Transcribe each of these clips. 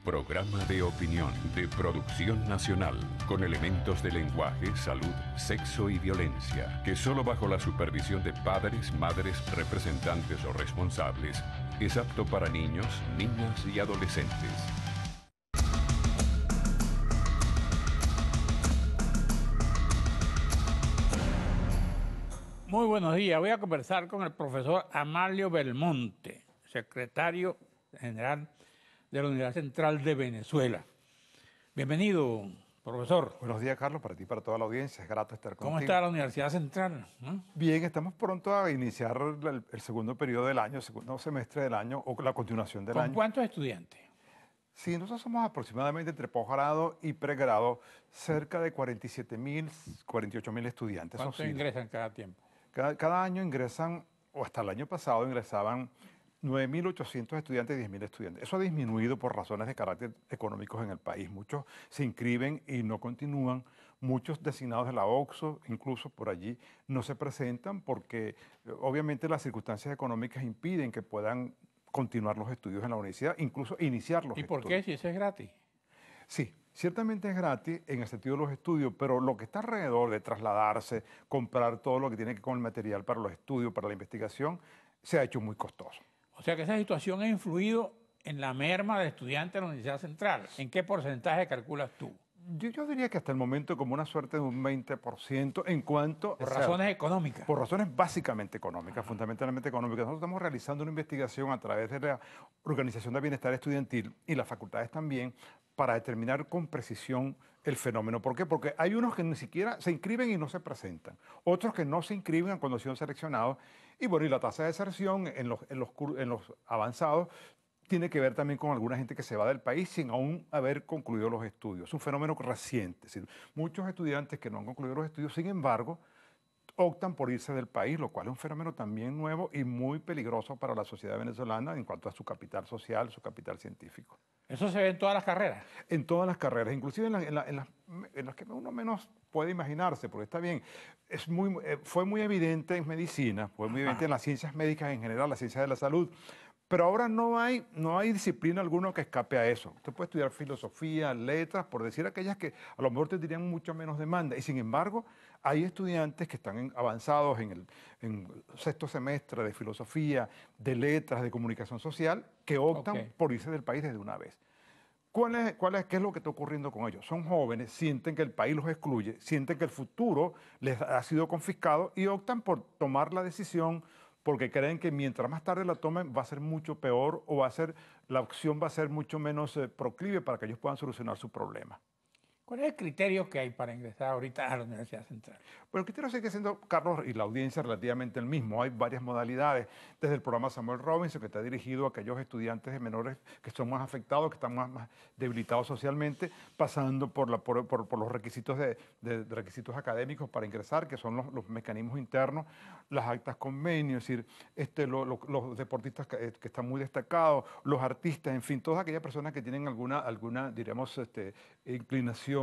Programa de opinión de producción nacional con elementos de lenguaje, salud, sexo y violencia, que solo bajo la supervisión de padres, madres, representantes o responsables es apto para niños, niñas y adolescentes. Muy buenos días. Voy a conversar con el profesor Amalio Belmonte, secretario general de la Universidad Central de Venezuela. Bienvenido, profesor. Buenos días, Carlos, para ti y para toda la audiencia. Es grato estar contigo. ¿Cómo está la Universidad Central? Bien, estamos pronto a iniciar el segundo periodo del año, el segundo semestre del año o la continuación del año. ¿Con cuántos estudiantes? Sí, nosotros somos aproximadamente entre posgrado y pregrado cerca de 47.000, 48.000 estudiantes. ¿Cuántos ingresan cada tiempo? Cada año ingresan, o hasta el año pasado ingresaban 9.800 estudiantes y 10.000 estudiantes. Eso ha disminuido por razones de carácter económicos en el país. Muchos se inscriben y no continúan. Muchos designados de la OCSO, incluso por allí, no se presentan porque obviamente las circunstancias económicas impiden que puedan continuar los estudios en la universidad, incluso iniciar los estudios. ¿Y por qué si eso es gratis? Sí, ciertamente es gratis en el sentido de los estudios, pero lo que está alrededor de trasladarse, comprar todo lo que tiene que ver con el material para los estudios, para la investigación, se ha hecho muy costoso. O sea que esa situación ha influido en la merma de estudiantes de la Universidad Central. ¿En qué porcentaje calculas tú? Yo diría que hasta el momento como una suerte de un 20% en cuanto... Por razones económicas. Por razones básicamente económicas, fundamentalmente económicas. Nosotros estamos realizando una investigación a través de la Organización de Bienestar Estudiantil y las facultades también para determinar con precisión el fenómeno. ¿Por qué? Porque hay unos que ni siquiera se inscriben y no se presentan. Otros que no se inscriben cuando han sido seleccionados. Y bueno, y la tasa de deserción en los avanzados tiene que ver también con alguna gente que se va del país sin aún haber concluido los estudios. Es un fenómeno reciente. Es decir, muchos estudiantes que no han concluido los estudios, sin embargo, optan por irse del país, lo cual es un fenómeno también nuevo y muy peligroso para la sociedad venezolana en cuanto a su capital social, su capital científico. ¿Eso se ve en todas las carreras? En todas las carreras, inclusive en las que uno menos puede imaginarse, porque está bien, fue muy evidente en medicina, fue muy evidente en las ciencias médicas en general, las ciencias de la salud, pero ahora no hay disciplina alguna que escape a eso. Usted puede estudiar filosofía, letras, por decir aquellas que a lo mejor tendrían mucho menos demanda. Y sin embargo, hay estudiantes que están avanzados en sexto semestre de filosofía, de letras, de comunicación social, que optan por irse del país desde una vez. ¿Qué es lo que está ocurriendo con ellos? Son jóvenes, sienten que el país los excluye, sienten que el futuro les ha sido confiscado y optan por tomar la decisión porque creen que mientras más tarde la tomen va a ser mucho peor o la opción va a ser mucho menos proclive para que ellos puedan solucionar su problema. ¿Cuál es el criterio que hay para ingresar ahorita a la Universidad Central? Bueno, el criterio sigue siendo, Carlos, y la audiencia relativamente el mismo. Hay varias modalidades, desde el programa Samuel Robinson, que está dirigido a aquellos estudiantes de menores que son más afectados, que están más debilitados socialmente, pasando por los requisitos de requisitos académicos para ingresar, que son los mecanismos internos, las actas convenios, es decir, los deportistas que están muy destacados, los artistas, en fin, todas aquellas personas que tienen alguna diríamos, inclinación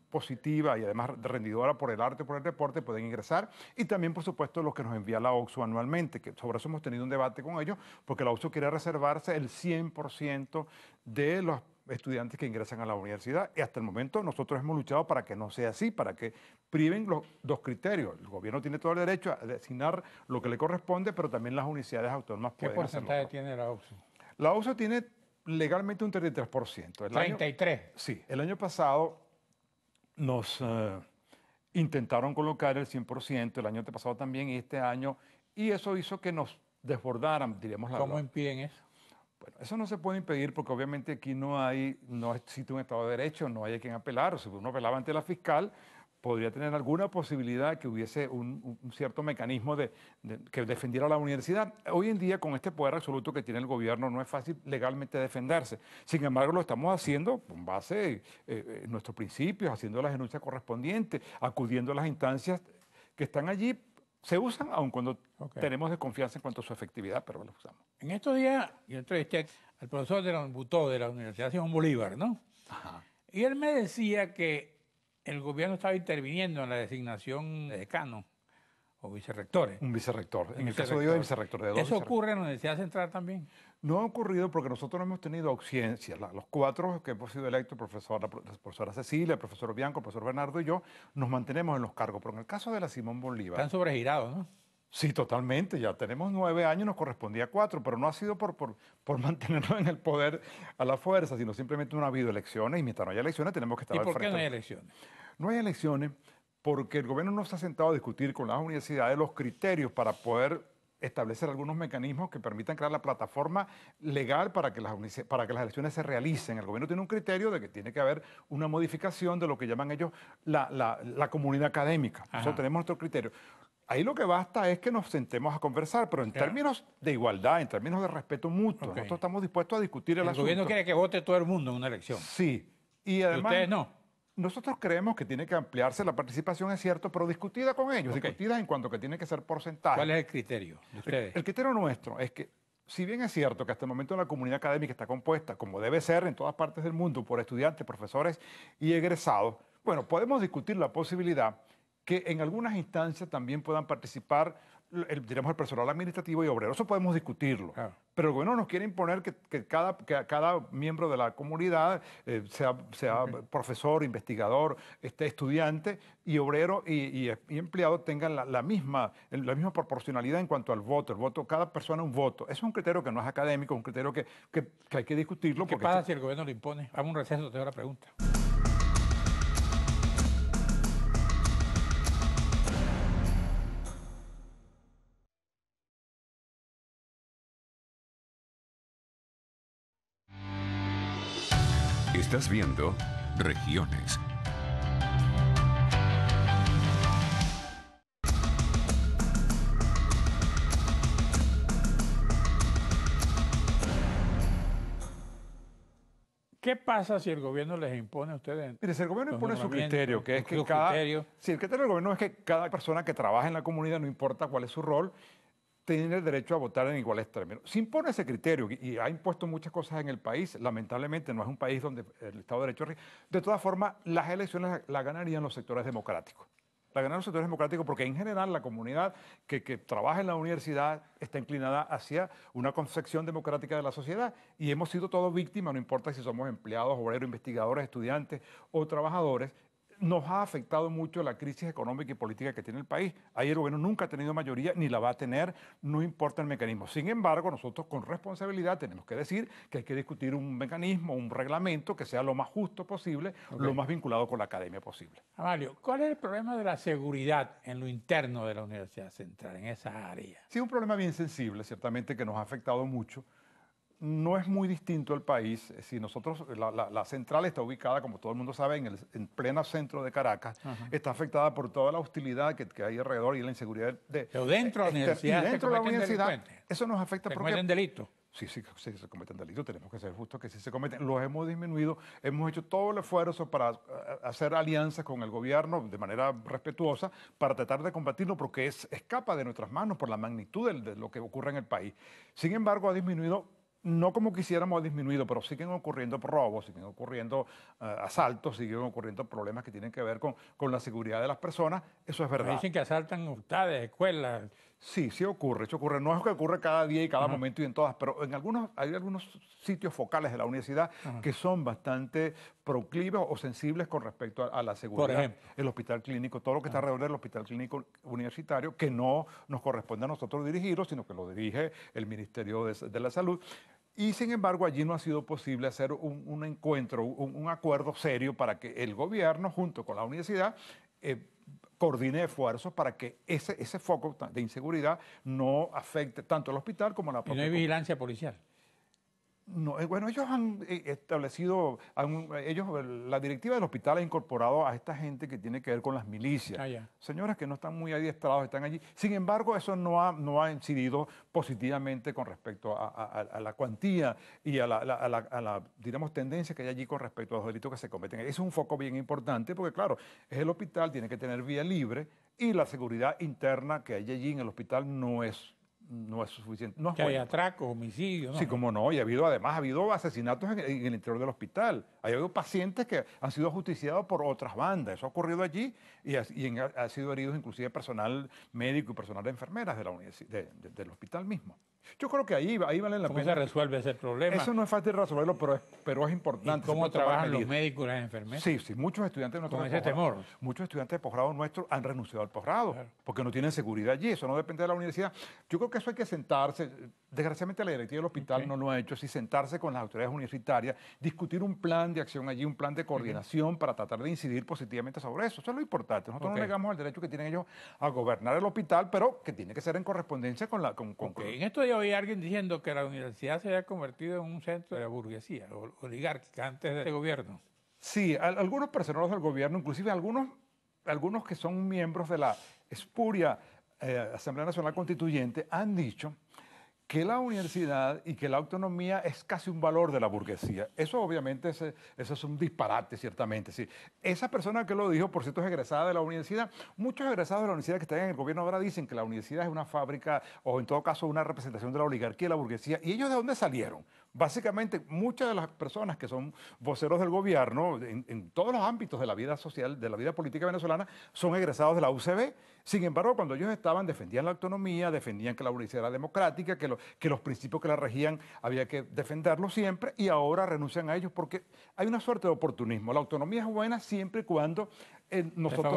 positiva y además rendidora por el arte, por el deporte, pueden ingresar. Y también, por supuesto, los que nos envía la OCSO anualmente, que sobre eso hemos tenido un debate con ellos, porque la OCSO quiere reservarse el 100% de los estudiantes que ingresan a la universidad. Y hasta el momento nosotros hemos luchado para que no sea así, para que priven los dos criterios. El gobierno tiene todo el derecho a designar lo que le corresponde, pero también las universidades autónomas pueden hacerlo. ¿Qué porcentaje tiene la OCSO? La OCSO tiene legalmente un 33%. ¿33? Sí, el año pasado nos intentaron colocar el 100%, el año pasado también y este año, y eso hizo que nos desbordaran, diríamos. ¿Cómo impiden eso? Bueno, eso no se puede impedir porque obviamente aquí no existe un Estado de Derecho, no hay a quien apelar. O si uno apelaba ante la fiscal, podría tener alguna posibilidad que hubiese un cierto mecanismo que defendiera a la universidad. Hoy en día, con este poder absoluto que tiene el gobierno, no es fácil legalmente defenderse. Sin embargo, lo estamos haciendo con base en nuestros principios, haciendo las denuncias correspondientes, acudiendo a las instancias que están allí. Se usan aun cuando tenemos desconfianza en cuanto a su efectividad, pero las usamos. En estos días yo entrevisté al profesor de la Universidad Simón Bolívar, ¿no? Ajá. Y él me decía que el gobierno estaba interviniendo en la designación de decanos o vicerrectores. Un vicerrector. En el caso de vicerrector, de dos ¿Eso ocurre en la Universidad Central también? No ha ocurrido porque nosotros no hemos tenido audiencia. Los cuatro que hemos sido electos, la profesora Cecilia, el profesor Bianco, el profesor Bernardo y yo, nos mantenemos en los cargos. Pero en el caso de la Simón Bolívar, Están sobregirados, ¿no? sí, totalmente. Ya tenemos 9 años, nos correspondía 4, pero no ha sido por mantenernos en el poder a la fuerza, sino simplemente no ha habido elecciones y mientras no haya elecciones tenemos que estar ¿Y al por qué frente. no hay elecciones? No hay elecciones porque el gobierno no se ha sentado a discutir con las universidades los criterios para poder establecer algunos mecanismos que permitan crear la plataforma legal para que para que las elecciones se realicen. El gobierno tiene un criterio de que tiene que haber una modificación de lo que llaman ellos la comunidad académica. Nosotros tenemos nuestro criterio. Ahí lo que basta es que nos sentemos a conversar, pero en términos de igualdad, en términos de respeto mutuo. Nosotros estamos dispuestos a discutir el asunto. El gobierno quiere que vote todo el mundo en una elección. Sí. Y además, ustedes no. Nosotros creemos que tiene que ampliarse la participación, es cierto, pero discutida con ellos, discutida en cuanto que tiene que ser porcentaje. ¿Cuál es el criterio de ustedes? El criterio nuestro es que, si bien es cierto que hasta el momento la comunidad académica está compuesta, como debe ser en todas partes del mundo, por estudiantes, profesores y egresados, bueno, podemos discutir la posibilidad que en algunas instancias también puedan participar el personal administrativo y obrero. Eso podemos discutirlo. Claro. Pero el gobierno nos quiere imponer que cada miembro de la comunidad, sea profesor, investigador, estudiante y obrero y empleado, tengan la misma proporcionalidad en cuanto al voto. El voto, cada persona un voto. Eso es un criterio que no es académico, es un criterio que hay que discutirlo. ¿Qué pasa si el gobierno lo impone? Hago un receso, te doy la pregunta. Estás viendo Regiones. ¿Qué pasa si el gobierno les impone a ustedes? Mire, si el gobierno impone su criterio, que es que el criterio del gobierno es que cada persona que trabaja en la comunidad, no importa cuál es su rol, tiene el derecho a votar en iguales términos. Se impone ese criterio y ha impuesto muchas cosas en el país. Lamentablemente no es un país donde el Estado de Derecho rige. De todas formas, las elecciones las ganarían los sectores democráticos. La ganaron los sectores democráticos porque en general la comunidad que trabaja en la universidad está inclinada hacia una concepción democrática de la sociedad y hemos sido todos víctimas, no importa si somos empleados, obreros, investigadores, estudiantes o trabajadores. Nos ha afectado mucho la crisis económica y política que tiene el país. Ahí el gobierno nunca ha tenido mayoría ni la va a tener, no importa el mecanismo. Sin embargo, nosotros con responsabilidad tenemos que decir que hay que discutir un mecanismo, un reglamento que sea lo más justo posible, lo más vinculado con la academia posible. Amalio, ¿cuál es el problema de la seguridad en lo interno de la Universidad Central, en esa área? Sí, un problema bien sensible, ciertamente, que nos ha afectado mucho. No es muy distinto el país. Si nosotros, la central está ubicada, como todo el mundo sabe, en pleno centro de Caracas. Está afectada por toda la hostilidad que hay alrededor y la inseguridad. Pero dentro de la universidad, dentro de la universidad, eso nos afecta porque cometen delitos. Sí, se cometen delitos, tenemos que ser justos que sí se cometen. Los hemos disminuido, hemos hecho todo el esfuerzo para hacer alianzas con el gobierno de manera respetuosa para tratar de combatirlo porque escapa de nuestras manos por la magnitud de lo que ocurre en el país. Sin embargo, ha disminuido. No como quisiéramos ha disminuido, pero siguen ocurriendo robos, siguen ocurriendo asaltos, siguen ocurriendo problemas que tienen que ver con la seguridad de las personas. Eso es verdad. Me dicen que asaltan hostales, escuelas. Sí, sí ocurre, eso ocurre. No es que ocurre cada día y cada momento y en todas, pero hay algunos sitios focales de la universidad que son bastante proclives o sensibles con respecto a la seguridad. Por ejemplo, el hospital clínico, todo lo que está alrededor del hospital clínico universitario, que no nos corresponde a nosotros dirigirlo, sino que lo dirige el Ministerio de la Salud. Y sin embargo, allí no ha sido posible hacer un encuentro, un acuerdo serio para que el gobierno, junto con la universidad, coordine esfuerzos para que ese foco de inseguridad no afecte tanto al hospital como a la propia. ¿Y no hay vigilancia policial? No, bueno, ellos han establecido, la directiva del hospital ha incorporado a esta gente que tiene que ver con las milicias. Señoras que no están muy adiestrados, están allí. Sin embargo, eso no ha incidido positivamente con respecto a la cuantía y a la, digamos, tendencia que hay allí con respecto a los delitos que se cometen. Es un foco bien importante porque, claro, es el hospital, tiene que tener vía libre y la seguridad interna que hay allí en el hospital no es suficiente. No es que hay atracos, homicidios. Sí, como no. Y además ha habido asesinatos en el interior del hospital. Ha habido pacientes que han sido ajusticiados por otras bandas. Eso ha ocurrido allí y ha sido heridos inclusive personal médico y personal de enfermeras de del hospital mismo. Yo creo que ahí vale la ¿Cómo pena. se resuelve ese problema? Eso no es fácil resolverlo, pero es importante. ¿Y cómo Se puede tomar trabajan los medidas. médicos y las enfermeras? Sí, sí, muchos estudiantes nuestros Con de ese posgrado- temor. muchos estudiantes de posgrado nuestros han renunciado al posgrado Claro. porque no tienen seguridad allí. Eso no depende de la universidad. Yo creo que eso hay que sentarse. Desgraciadamente la directiva del hospital no lo ha hecho, así sentarse con las autoridades universitarias, discutir un plan de acción allí, un plan de coordinación para tratar de incidir positivamente sobre eso. Eso es lo importante. Nosotros no negamos el derecho que tienen ellos a gobernar el hospital, pero que tiene que ser en correspondencia con la... En esto ya oí a alguien diciendo que la universidad se había convertido en un centro de la burguesía oligárquica antes del gobierno. Sí, algunos personeros del gobierno, inclusive algunos que son miembros de la espuria Asamblea Nacional Constituyente, han dicho que la universidad y que la autonomía es casi un valor de la burguesía. Eso obviamente eso es un disparate, ciertamente. Sí. Esa persona que lo dijo, por cierto, es egresada de la universidad. Muchos egresados de la universidad que están en el gobierno ahora dicen que la universidad es una fábrica o en todo caso una representación de la oligarquía y la burguesía. ¿Y ellos de dónde salieron? Básicamente, muchas de las personas que son voceros del gobierno en todos los ámbitos de la vida social, de la vida política venezolana, son egresados de la UCB. Sin embargo, cuando ellos estaban, defendían la autonomía, defendían que la universidad era democrática, que los principios que la regían había que defenderlos siempre, y ahora renuncian a ellos porque hay una suerte de oportunismo. La autonomía es buena siempre y cuando nosotros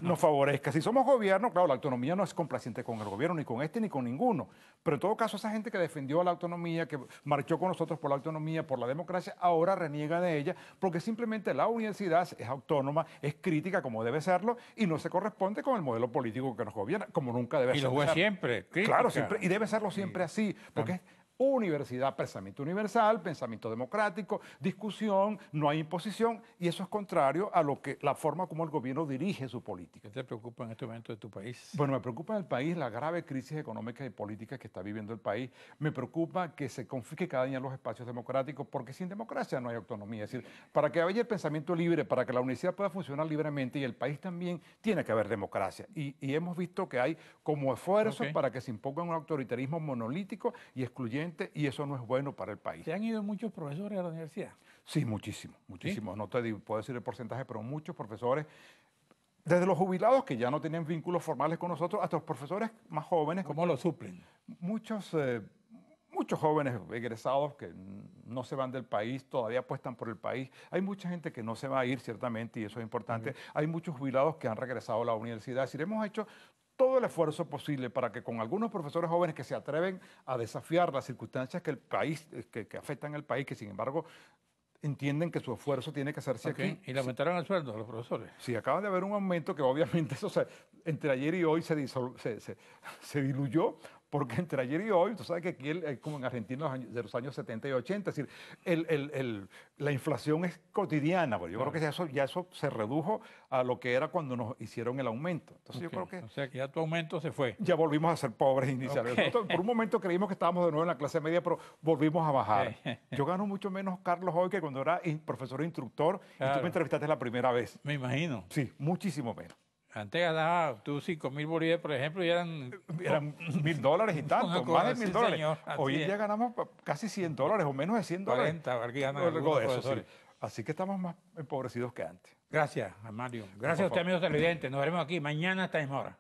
nos favorezca. Si somos gobierno, claro, la autonomía no es complaciente con el gobierno, ni con este ni con ninguno. Pero en todo caso, esa gente que defendió la autonomía, que marchó con nosotros por la autonomía, por la democracia, ahora reniega de ella porque simplemente la universidad es autónoma, es crítica como debe serlo y no se corresponde con el modelo político que nos gobierna, como nunca debe ser. Y lo fue siempre, crítica. Claro, siempre, y debe serlo siempre así, porque es universidad, pensamiento universal, pensamiento democrático, discusión, no hay imposición, y eso es contrario a la forma como el gobierno dirige su política. ¿Qué te preocupa en este momento de tu país? Bueno, me preocupa en el país la grave crisis económica y política que está viviendo el país. Me preocupa que se confisque cada día los espacios democráticos, porque sin democracia no hay autonomía. Es decir, para que haya el pensamiento libre, para que la universidad pueda funcionar libremente y el país también, tiene que haber democracia. Y hemos visto que hay como esfuerzos para que se imponga un autoritarismo monolítico y excluyente, y eso no es bueno para el país. ¿Se han ido muchos profesores a la universidad? Sí, muchísimo. ¿Sí? No te puedo decir el porcentaje, pero muchos profesores, desde los jubilados que ya no tienen vínculos formales con nosotros, hasta los profesores más jóvenes. ¿Cómo lo suplen? Muchos jóvenes egresados que no se van del país, todavía apuestan por el país. Hay mucha gente que no se va a ir, ciertamente, y eso es importante. Hay muchos jubilados que han regresado a la universidad. Es decir, hemos hecho todo el esfuerzo posible para que con algunos profesores jóvenes que se atreven a desafiar las circunstancias que el país, que afectan al país, que sin embargo entienden que su esfuerzo tiene que hacerse aquí. ¿Y le aumentaron el sueldo a los profesores? Sí, acaba de haber un aumento que obviamente eso entre ayer y hoy se diluyó, porque entre ayer y hoy, tú sabes que aquí, como en Argentina de los años 70 y 80, es decir, la inflación es cotidiana, pero yo creo que ya eso se redujo a lo que era cuando nos hicieron el aumento. Entonces yo creo que... O sea, que ya tu aumento se fue. Ya volvimos a ser pobres inicialmente. Nosotros, por un momento creímos que estábamos de nuevo en la clase media, pero volvimos a bajar. Yo gano mucho menos, Carlos, hoy que cuando era profesor e instructor, y tú me entrevistaste la primera vez. Me imagino. Sí, muchísimo menos. Antes ganaba tú 5.000 bolívares, por ejemplo, y eran $1.000 y tanto, más de $1.000. Señor, hoy en día ganamos casi $100 o menos de $100. 40, aquí ganan Algo de eso, profesores. sí. Así que estamos más empobrecidos que antes. Gracias, Mario. Gracias a usted, amigos televidentes. Nos veremos aquí mañana a esta misma hora.